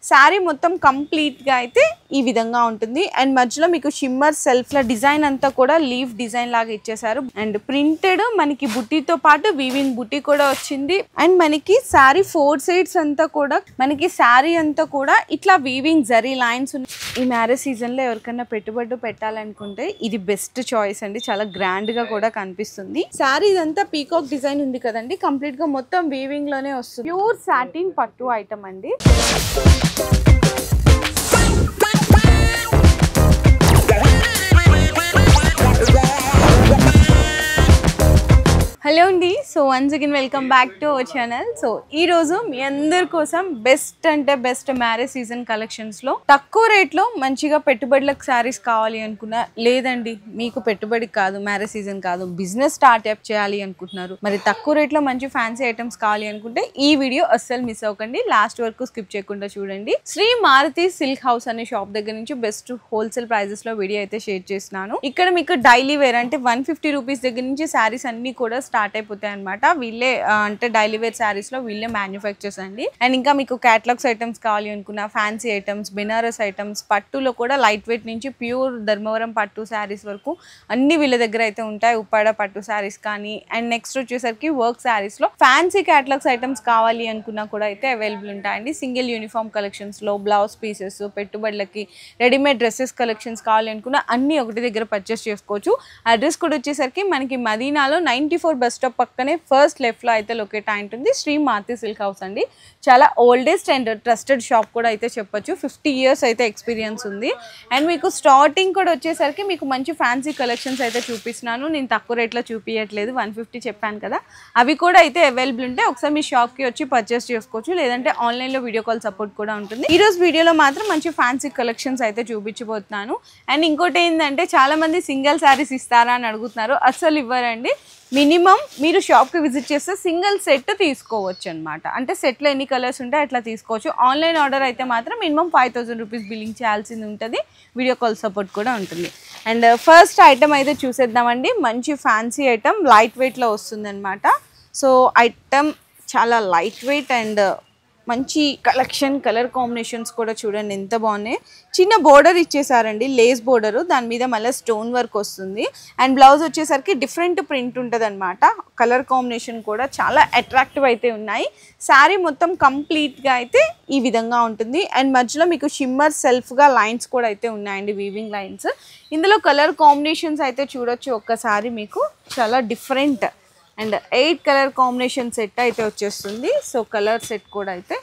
శారీ మొత్తం కంప్లీట్ గా అయితే ఈ విధంగా ఉంటుంది అండ్ మధ్యలో మీకు షిమ్మర్ సెల్ఫ్ ల డిజైన్ అంతా కూడా లీఫ్ డిజైన్ లాగా ఇచ్చేసారు అండ్ ప్రింటెడ్ మనకి బుట్టితో పాటు వీవింగ్ బుట్టి కూడా వచ్చింది అండ్ మనకి శారీ 4 సైడ్స్ అంతా కూడా మనకి శారీ అంతా కూడా ఇట్లా వీవింగ్ జరీ లైన్స్ ఉన్నాయి. ఈ మ్యారేజ్ సీజన్ లో ఎవరికైనా పెట్టుబడి పెట్టాలనుకుంటే ఇది బెస్ట్ చాయిస్ అండి. చాలా గ్రాండ్ గా కూడా కనిపిస్తుంది. శారీ ఇదంతా పీకాక్ డిజైన్ ఉంది కదండి, కంప్లీట్ గా మొత్తం వీవింగ్ లోనే వస్తుంది. ప్యూర్ సాటిన్ పట్టు ఐటమ్ అండి. హలో అండి, so once again welcome back to our channel. So ఈ రోజు మీ అందరి కోసం బెస్ట్ అంటే బెస్ట్ మ్యారేజ్ సీజన్ కలెక్షన్స్ లో తక్కువ రేట్ లో మంచిగా పెట్టుబడులకు శారీస్ కావాలి అనుకున్నా, లేదండి మీకు పెట్టుబడి కాదు, మ్యారేజ్ సీజన్ కాదు, బిజినెస్ స్టార్ట్ అప్ చేయాలి అనుకుంటున్నారు, మరి తక్కువ రేట్ లో మంచి ఫ్యాన్సీ ఐటమ్స్ కావాలి అనుకుంటే ఈ వీడియో అస్సలు మిస్ అవ్వకండి, లాస్ట్ వరకు స్కిప్ చేయకుండా చూడండి. శ్రీ మారుతి సిల్క్ హౌస్ అనే షాప్ దగ్గర నుంచి బెస్ట్ హోల్సేల్ ప్రైజెస్ లో వీడియో అయితే షేర్ చేస్తున్నాను. ఇక్కడ మీకు డైలీ వేర్ అంటే 150 రూపీస్ దగ్గర నుంచి శారీస్ అన్ని కూడా స్టార్ట్ అయిపోతాయి అనమాట. వీళ్ళే అంటే డైలీ వేర్ శారీస్ లో వీళ్ళే మ్యానుఫ్యాక్చర్స్ అండి. అండ్ ఇంకా మీకు క్యాటలాగ్స్ ఐటమ్స్ కావాలి అనుకున్న, ఫ్యాన్సీ ఐటమ్స్, బెనారస్ ఐటమ్స్, పట్టులో కూడా లైట్ వెయిట్ నుంచి ప్యూర్ ధర్మవరం పట్టు శారీస్ వరకు అన్ని వీళ్ళ దగ్గర అయితే ఉంటాయి. ఉప్పాడ పట్టు శారీస్ కానీ, అండ్ నెక్స్ట్ వచ్చేసరికి వర్క్ శారీస్ లో ఫ్యాన్సీ క్యాటలాగ్స్ ఐటమ్స్ కావాలి అనుకున్నా కూడా అయితే అవైలబుల్ ఉంటాయండి. సింగిల్ యూనిఫామ్ కలెక్షన్స్ లో బ్లౌజ్ పీసెస్, పెట్టుబడులకి రెడీమేడ్ డ్రెస్సెస్ కలెక్షన్స్ కావాలి అనుకున్న అన్ని ఒకటి దగ్గర పర్చేస్ చేసుకోవచ్చు. అడ్రస్ కూడా వచ్చేసరికి మనకి మదీనాలో 94 బస్ స్టాప్ పక్కనే ఫస్ట్ లెఫ్ట్ లో అయితే లొకేట్ అయి ఉంటుంది. శ్రీ మారుతి సిల్క్ హౌస్ అండి. చాలా ఓల్డెస్ట్ అండ్ ట్రస్టెడ్ షాప్ కూడా అయితే చెప్పొచ్చు. 50 years అయితే ఎక్స్పీరియన్స్ ఉంది. అండ్ మీకు స్టార్టింగ్ కూడా వచ్చేసరికి మీకు మంచి ఫ్యాన్సీ కలెక్షన్స్ అయితే చూపిస్తున్నాను. నేను తక్కువ రేట్లో చూపించట్లేదు, 150 చెప్పాను కదా, అవి కూడా అయితే అవైలబుల్ ఉంటాయి. ఒకసారి మీ షాప్కి వచ్చి పర్చేస్ చేసుకోవచ్చు, లేదంటే ఆన్లైన్లో వీడియో కాల్ సపోర్ట్ కూడా ఉంటుంది. ఈ రోజు వీడియోలో మాత్రం మంచి ఫ్యాన్సీ కలెక్షన్స్ అయితే చూపించబోతున్నాను. అండ్ ఇంకోటి ఏంటంటే చాలా మంది సింగిల్ శారీస్ ఇస్తారా అని అడుగుతున్నారు. అస్సలు ఇవ్వరండి. మినిమం మీరు షాప్కి విజిట్ చేస్తే సింగిల్ సెట్ తీసుకోవచ్చు అనమాట. అంటే సెట్లో ఎన్ని కలర్స్ ఉంటాయి అట్లా తీసుకోవచ్చు. ఆన్లైన్ ఆర్డర్ అయితే మాత్రం మినిమం 5000 రూపీస్ బిల్లింగ్ చేయాల్సింది ఉంటుంది. వీడియో కాల్ సపోర్ట్ కూడా ఉంటుంది. అండ్ ఫస్ట్ ఐటమ్ అయితే చూసేద్దామండి. మంచి ఫ్యాన్సీ ఐటమ్ లైట్ వెయిట్లో వస్తుంది అనమాట. సో ఐటమ్ చాలా లైట్ వెయిట్ అండ్ మంచి కలెక్షన్, కలర్ కాంబినేషన్స్ కూడా చూడండి ఎంత బాగున్నాయి. చిన్న బోర్డర్ ఇచ్చేసారండి, లేస్ బోర్డరు, దాని మీద మళ్ళీ స్టోన్ వర్క్ వస్తుంది. అండ్ బ్లౌజ్ వచ్చేసరికి డిఫరెంట్ ప్రింట్ ఉంటుంది అనమాట. కలర్ కాంబినేషన్ కూడా చాలా అట్రాక్టివ్ అయితే ఉన్నాయి. శారీ మొత్తం కంప్లీట్గా అయితే ఈ విధంగా ఉంటుంది. అండ్ మధ్యలో మీకు షిమ్మర్ సెల్ఫ్గా లైన్స్ కూడా అయితే ఉన్నాయండి, వీవింగ్ లైన్స్. ఇందులో కలర్ కాంబినేషన్స్ అయితే చూడొచ్చు ఒక్కసారి, మీకు చాలా different and 8 colour combination set అయితే వచ్చేస్తుంది. సో కలర్ సెట్ కూడా అయితే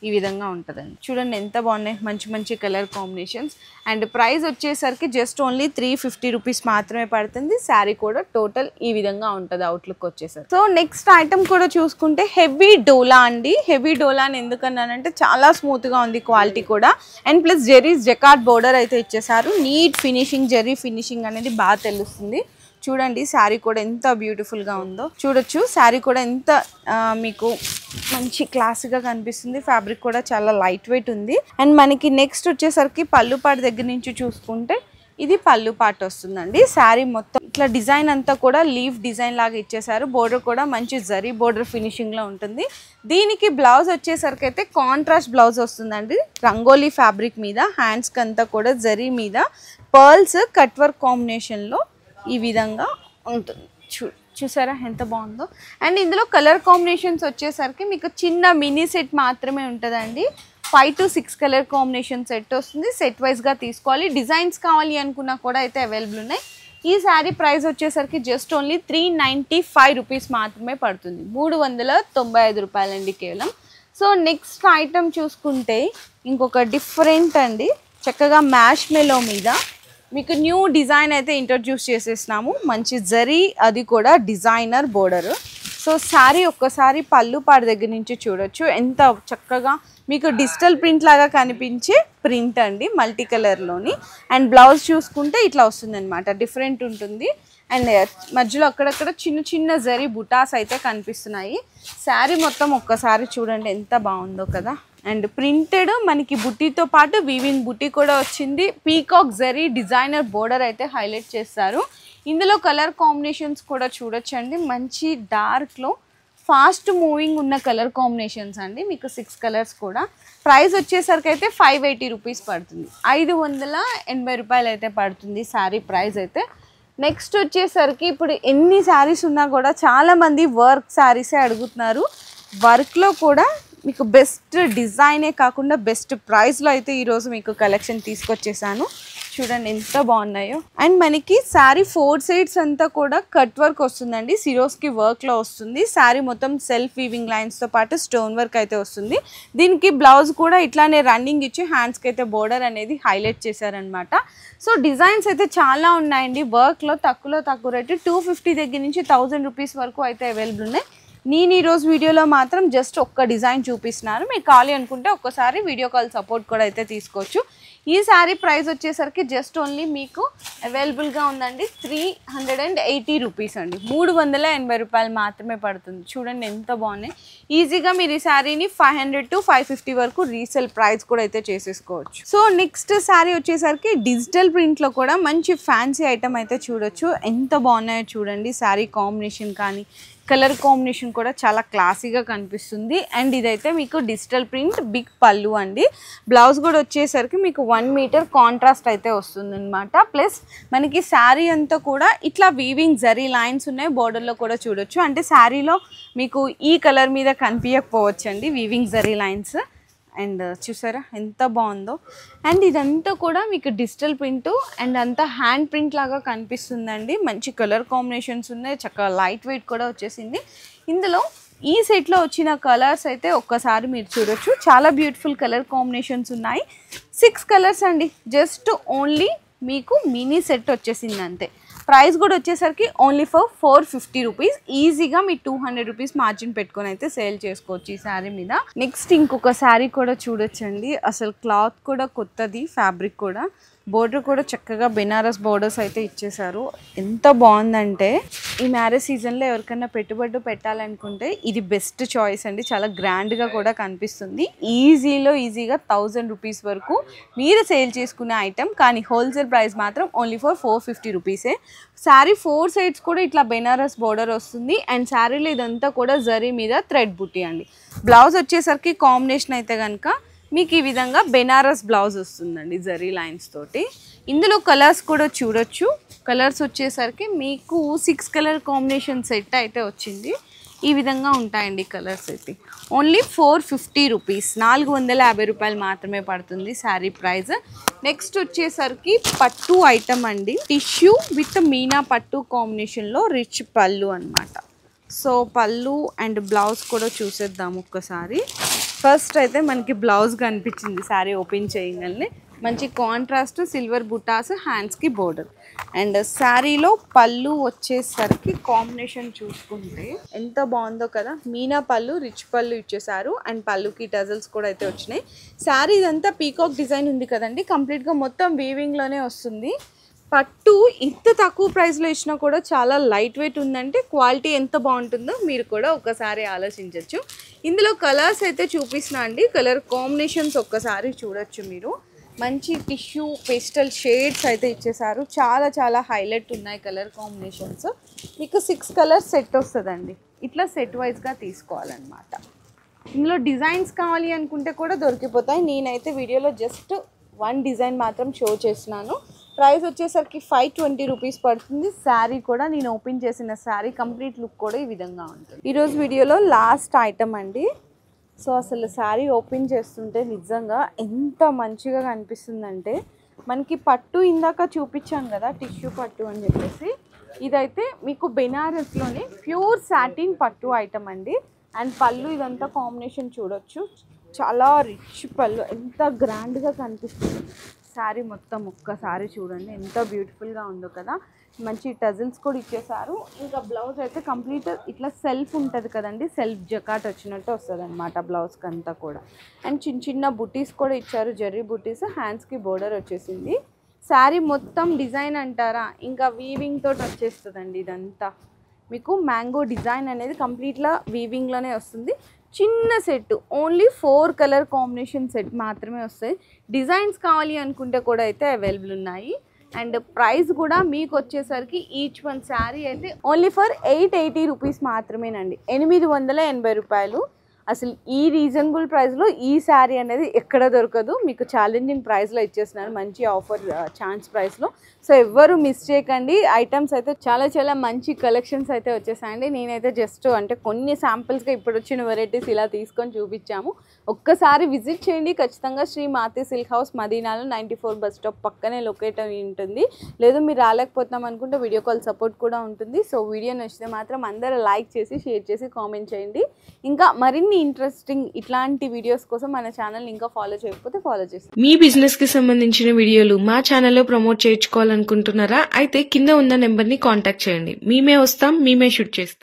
ఈ విధంగా ఉంటుందండి. చూడండి ఎంత బాగున్నాయి, మంచి మంచి కలర్ కాంబినేషన్స్. అండ్ ప్రైస్ వచ్చేసరికి జస్ట్ ఓన్లీ 350 రూపీస్ మాత్రమే పడుతుంది. శారీ కూడా టోటల్ ఈ విధంగా ఉంటుంది అవుట్లుక్ వచ్చేసరికి. సో నెక్స్ట్ ఐటమ్ కూడా చూసుకుంటే హెవీ డోలా అండి. హెవీ డోలా అని ఎందుకన్నానంటే చాలా స్మూత్గా ఉంది క్వాలిటీ కూడా. And plus zaris jacquard border అయితే ఇచ్చేసారు. నీట్ ఫినిషింగ్, జెరీ ఫినిషింగ్ అనేది బాగా తెలుస్తుంది. చూడండి శారీ కూడా ఎంత బ్యూటిఫుల్గా ఉందో చూడొచ్చు. శారీ కూడా ఎంత మీకు మంచి క్లాస్గా కనిపిస్తుంది. ఫ్యాబ్రిక్ కూడా చాలా లైట్ వెయిట్ ఉంది. అండ్ మనకి నెక్స్ట్ వచ్చేసరికి పళ్ళు పాటు దగ్గర నుంచి చూసుకుంటే ఇది పళ్ళు పాటు వస్తుందండి. శారీ మొత్తం ఇట్లా డిజైన్ అంతా కూడా లీఫ్ డిజైన్ లాగా ఇచ్చేసారు. బోర్డర్ కూడా మంచి జరీ బోర్డర్ ఫినిషింగ్లో ఉంటుంది. దీనికి బ్లౌజ్ వచ్చేసరికి అయితే కాంట్రాస్ట్ బ్లౌజ్ వస్తుందండి. రంగోలీ ఫ్యాబ్రిక్ మీద, హ్యాండ్స్కి అంతా కూడా జరీ మీద పర్ల్స్ కట్ వర్క్ కాంబినేషన్లో ఈ విధంగా ఉంటుంది. చూసారా ఎంత బాగుందో. అండ్ ఇందులో కలర్ కాంబినేషన్స్ వచ్చేసరికి మీకు చిన్న మినీ సెట్ మాత్రమే ఉంటుందండి. 5 to 6 కలర్ కాంబినేషన్ సెట్ వస్తుంది. సెట్ వైజ్గా తీసుకోవాలి. డిజైన్స్ కావాలి అనుకున్నా కూడా అయితే అవైలబుల్ ఉన్నాయి. ఈ శారీ ప్రైస్ వచ్చేసరికి జస్ట్ ఓన్లీ 395 రూపీస్ మాత్రమే పడుతుంది. 395 రూపాయలండి కేవలం. సో నెక్స్ట్ ఐటమ్ చూసుకుంటే ఇంకొక డిఫరెంట్ అండి, చక్కగా మ్యాష్ మెలో మీద మీకు న్యూ డిజైన్ అయితే ఇంట్రడ్యూస్ చేసేసినాము. మంచి జరీ, అది కూడా డిజైనర్ బోర్డరు. సో శారీ ఒక్కసారి పళ్ళు పాడు దగ్గర నుంచి చూడొచ్చు ఎంత చక్కగా మీకు డిజిటల్ ప్రింట్ లాగా కనిపించే ప్రింట్ అండి, మల్టీ కలర్లోని. అండ్ బ్లౌజ్ చూసుకుంటే ఇట్లా వస్తుంది అనమాట, డిఫరెంట్ ఉంటుంది. అండ్ మధ్యలో అక్కడక్కడ చిన్న చిన్న జరీ బుటాస్ అయితే కనిపిస్తున్నాయి. శారీ మొత్తం ఒక్కసారి చూడండి ఎంత బాగుందో కదా. అండ్ ప్రింటెడ్ మనకి బుట్టితో పాటు వీవింగ్ బుట్టి కూడా వచ్చింది. పీకాక్ జరీ డిజైనర్ బోర్డర్ అయితే హైలైట్ చేస్తారు. ఇందులో కలర్ కాంబినేషన్స్ కూడా చూడొచ్చండి. మంచి డార్క్లో ఫాస్ట్ మూవింగ్ ఉన్న కలర్ కాంబినేషన్స్ అండి. మీకు 6 కలర్స్ కూడా. ప్రైస్ వచ్చేసరికి అయితే 580 రూపీస్ పడుతుంది. 580 రూపాయలు అయితే పడుతుంది శారీ ప్రైస్ అయితే. నెక్స్ట్ వచ్చేసరికి ఇప్పుడు ఎన్ని శారీస్ ఉన్నా కూడా చాలామంది వర్క్ శారీసే అడుగుతున్నారు. వర్క్లో కూడా మీకు బెస్ట్ డిజైనే కాకుండా బెస్ట్ ప్రైస్లో అయితే ఈరోజు మీకు కలెక్షన్ తీసుకొచ్చేసాను. చూడండి ఎంత బాగున్నాయో. అండ్ మనకి శారీ 4 సైడ్స్ అంతా కూడా కట్ వర్క్ వస్తుందండి. సిరోస్కి వర్క్లో వస్తుంది. శారీ మొత్తం సెల్ఫ్ వీవింగ్ లైన్స్తో పాటు స్టోన్ వర్క్ అయితే వస్తుంది. దీనికి బ్లౌజ్ కూడా ఇట్లానే రన్నింగ్ ఇచ్చి హ్యాండ్స్కి అయితే బోర్డర్ అనేది హైలైట్ చేశారనమాట. సో డిజైన్స్ అయితే చాలా ఉన్నాయండి. వర్క్లో తక్కువ రేటు 250 దగ్గర నుంచి 1000 రూపీస్ వరకు అయితే అవైలబుల్ ఉన్నాయి. నేను ఈరోజు వీడియోలో మాత్రం జస్ట్ ఒక్క డిజైన్ చూపిస్తున్నాను. మీకు కావాలి అనుకుంటే ఒక్కసారి వీడియో కాల్ సపోర్ట్ కూడా అయితే తీసుకోవచ్చు. ఈ శారీ ప్రైస్ వచ్చేసరికి జస్ట్ ఓన్లీ మీకు అవైలబుల్గా ఉందండి 380 రూపీస్ అండి. 380 రూపాయలు మాత్రమే పడుతుంది. చూడండి ఎంత బాగున్నాయి. ఈజీగా మీరు ఈ శారీని 500 to 550 వరకు రీసేల్ ప్రైస్ కూడా అయితే చేసేసుకోవచ్చు. సో నెక్స్ట్ శారీ వచ్చేసరికి డిజిటల్ ప్రింట్లో కూడా మంచి ఫ్యాన్సీ ఐటమ్ అయితే చూడొచ్చు. ఎంత బాగున్నాయో చూడండి. శారీ కాంబినేషన్ కానీ కలర్ కాంబినేషన్ కూడా చాలా క్లాసీగా కనిపిస్తుంది. అండ్ ఇదైతే మీకు డిజిటల్ ప్రింట్ బిగ్ పళ్ళు అండి. బ్లౌజ్ కూడా వచ్చేసరికి మీకు 1 మీటర్ కాంట్రాస్ట్ అయితే వస్తుంది అనమాట. ప్లస్ మనకి శారీ అంతా కూడా ఇట్లా వీవింగ్ జరీ లైన్స్ ఉన్నాయి. బోర్డర్లో కూడా చూడొచ్చు. అంటే శారీలో మీకు ఈ కలర్ మీద కనిపించకపోవచ్చు అండి వీవింగ్ జరీ లైన్స్. అండ్ చూసారా ఎంత బాగుందో. అండ్ ఇదంతా కూడా మీకు డిజిటల్ ప్రింట్ అండ్ అంతా హ్యాండ్ ప్రింట్ లాగా కనిపిస్తుందండి. మంచి కలర్ కాంబినేషన్స్ ఉన్నాయి. చక్కగా లైట్ వెయిట్ కూడా వచ్చేసింది. ఇందులో ఈ సెట్లో వచ్చిన కలర్స్ అయితే ఒక్కసారి మీరు చూడొచ్చు. చాలా బ్యూటిఫుల్ కలర్ కాంబినేషన్స్ ఉన్నాయి. 6 కలర్స్ అండి. జస్ట్ ఓన్లీ మీకు మినీ సెట్ వచ్చేసింది అంతే. ప్రైస్ కూడా వచ్చేసరికి ఓన్లీ ఫర్ 450 రూపీస్. ఈజీగా మీ 200 రూపీస్ మార్జిన్ పెట్టుకొని అయితే సేల్ చేసుకోవచ్చు ఈ శారీ మీద. నెక్స్ట్ ఇంకొక శారీ కూడా చూడొచ్చండి. అసలు క్లాత్ కూడా కొత్తది, ఫ్యాబ్రిక్ కూడా, బోర్డర్ కూడా చక్కగా బెనారస్ బోర్డర్స్ అయితే ఇచ్చేసారు. ఎంత బాగుందంటే ఈ మ్యారేజ్ సీజన్లో ఎవరికైనా పెట్టుబడి పెట్టాలనుకుంటే ఇది బెస్ట్ చాయిస్ అండి. చాలా గ్రాండ్గా కూడా కనిపిస్తుంది. ఈజీగా 1000 రూపీస్ వరకు మీరు సేల్ చేసుకునే ఐటమ్. కానీ హోల్సేల్ ప్రైస్ మాత్రం ఓన్లీ ఫర్ 450 రూపీసే. శారీ 4 సైడ్స్ కూడా ఇట్లా బెనారస్ బోర్డర్ వస్తుంది. అండ్ శారీలో ఇదంతా కూడా జరీ మీద థ్రెడ్ బుట్టి అండి. బ్లౌజ్ వచ్చేసరికి కాంబినేషన్ అయితే కనుక మీకు ఈ విధంగా బెనారస్ బ్లౌజ్ వస్తుందండి జరీ లైన్స్ తోటి. ఇందులో కలర్స్ కూడా చూడొచ్చు. కలర్స్ వచ్చేసరికి మీకు 6 కలర్ కాంబినేషన్ సెట్ అయితే వచ్చింది. ఈ విధంగా ఉంటాయండి కలర్స్ అయితే. ఓన్లీ 450 రూపీస్, 450 రూపాయలు మాత్రమే పడుతుంది శారీ ప్రైస్. నెక్స్ట్ వచ్చేసరికి పట్టు ఐటమ్ అండి. టిష్యూ విత్ మీనా పట్టు కాంబినేషన్లో రిచ్ పళ్ళు అనమాట. సో పళ్ళు అండ్ బ్లౌజ్ కూడా చూసేద్దాం ఒక్కసారి. ఫస్ట్ అయితే మనకి బ్లౌజ్ కనిపించింది శారీ ఓపెన్ చేయగానే. మంచి కాంట్రాస్ట్ సిల్వర్ బుటాస్, హ్యాండ్స్కి బోర్డర్. అండ్ శారీలో పళ్ళు వచ్చేసరికి కాంబినేషన్ చూసుకుంటే ఎంత బాగుందో కదా. మీనా పళ్ళు, రిచ్ పళ్ళు ఇచ్చేసారు. అండ్ పళ్ళుకి టజల్స్ కూడా అయితే వచ్చినాయి. శారీ ఇదంతా పీకాక్ డిజైన్ ఉంది కదండి. కంప్లీట్గా మొత్తం వీవింగ్లోనే వస్తుంది. పట్టు ఇంత తక్కువ ప్రైస్లో ఇచ్చినా కూడా చాలా లైట్ వెయిట్ ఉందంటే క్వాలిటీ ఎంత బాగుంటుందో మీరు కూడా ఒకసారి ఆలోచించవచ్చు. ఇందులో కలర్స్ అయితే చూపిస్తున్నా అండి. కలర్ కాంబినేషన్స్ ఒక్కసారి చూడొచ్చు మీరు. మంచి టిష్యూ పేస్టల్ షేడ్స్ అయితే ఇచ్చేసారు. చాలా హైలైట్ ఉన్నాయి కలర్ కాంబినేషన్స్. మీకు 6 కలర్స్ సెట్ వస్తుందండి. ఇట్లా సెట్ వైజ్గా తీసుకోవాలన్నమాట. ఇందులో డిజైన్స్ కావాలి అనుకుంటే కూడా దొరికిపోతాయి. నేనైతే వీడియోలో జస్ట్ 1 డిజైన్ మాత్రం షో చేస్తున్నాను. ప్రైస్ వచ్చేసరికి 520 రూపీస్ పడుతుంది. శారీ కూడా నేను ఓపెన్ చేసిన శారీ కంప్లీట్ లుక్ కూడా ఈ విధంగా ఉంటుంది. ఈరోజు వీడియోలో లాస్ట్ ఐటమ్ అండి. సో అసలు శారీ ఓపెన్ చేస్తుంటే నిజంగా ఎంత మంచిగా కనిపిస్తుందంటే, మనకి పట్టు ఇందాక చూపించాను కదా టిష్యూ పట్టు అని చెప్పేసి, ఇదైతే మీకు బెనారస్లోనే ప్యూర్ సాటిన్ పట్టు ఐటమ్ అండి. అండ్ పళ్ళు ఇదంతా కాంబినేషన్ చూడొచ్చు. చాలా రిచ్ పళ్ళు, ఎంత గ్రాండ్గా కనిపిస్తుంది శారీ మొత్తం. ఒక్కసారి చూడండి ఎంత బ్యూటిఫుల్గా ఉందో కదా. మంచి టజిల్స్ కూడా ఇచ్చేసారు. ఇంకా బ్లౌజ్ అయితే కంప్లీట్ ఇట్లా సెల్ఫ్ ఉంటుంది కదండి, సెల్ఫ్ జకాట్ వచ్చినట్టు వస్తుంది అనమాట బ్లౌజ్కి అంతా కూడా. అండ్ చిన్న బుటీస్ కూడా ఇచ్చారు, జెర్రీ బుటీస్. హ్యాండ్స్కి బోర్డర్ వచ్చేసింది. శారీ మొత్తం డిజైన్ అంటారా, ఇంకా వీవింగ్ తోటి వచ్చేస్తుందండి. ఇదంతా మీకు మ్యాంగో డిజైన్ అనేది కంప్లీట్గా వీవింగ్లోనే వస్తుంది. చిన్న set, only 4 colour combination set మాత్రమే వస్తాయి. డిజైన్స్ కావాలి అనుకుంటే కూడా అయితే అవైలబుల్ ఉన్నాయి. అండ్ ప్రైస్ కూడా మీకు వచ్చేసరికి ఈచ్ వన్ శారీ అయితే ఓన్లీ ఫర్ 880 రూపీస్ మాత్రమేనండి. 880 రూపాయలు. అసలు ఈ రీజనబుల్ ప్రైస్లో ఈ శారీ అనేది ఎక్కడ దొరకదు. మీకు ఛాలెంజింగ్ ప్రైస్లో ఇచ్చేస్తున్నాను, మంచి ఆఫర్ ఛాన్స్ ప్రైస్లో. సో ఎవ్వరు మిస్ చేయకండి. ఐటమ్స్ అయితే చాలా చాలా మంచి కలెక్షన్స్ అయితే వచ్చేసాయండి. నేనైతే జస్ట్ అంటే కొన్ని శాంపిల్స్గా ఇప్పుడు వచ్చిన వెరైటీస్ ఇలా తీసుకొని చూపించాము. ఒక్కసారి విజిట్ చేయండి ఖచ్చితంగా. శ్రీ మాతి సిల్క్ హౌస్ మదీనాలో 94 బస్ స్టాప్ పక్కనే లొకేట్ అయి ఉంటుంది. లేదు మీరు రాలేకపోతున్నాం అనుకుంటే వీడియో కాల్ సపోర్ట్ కూడా ఉంటుంది. సో వీడియో నచ్చితే మాత్రం అందరూ లైక్ చేసి షేర్ చేసి కామెంట్ చేయండి. ఇంకా మరిన్ని ఇంట్రెస్టింగ్ ఇట్లాంటి వీడియోస్ కోసం మన ఛానల్ ఇంకా ఫాలో చేయకపోతే ఫాలో చేయండి. మీ బిజినెస్ కి సంబంధించిన వీడియోలు మా ఛానల్లో ప్రమోట్ చేయించుకోవాలనుకుంటున్నారా? అయితే కింద ఉన్న నెంబర్ ని కాంటాక్ట్ చేయండి. మేమే వస్తాం, మేమే షూట్ చేస్తాం.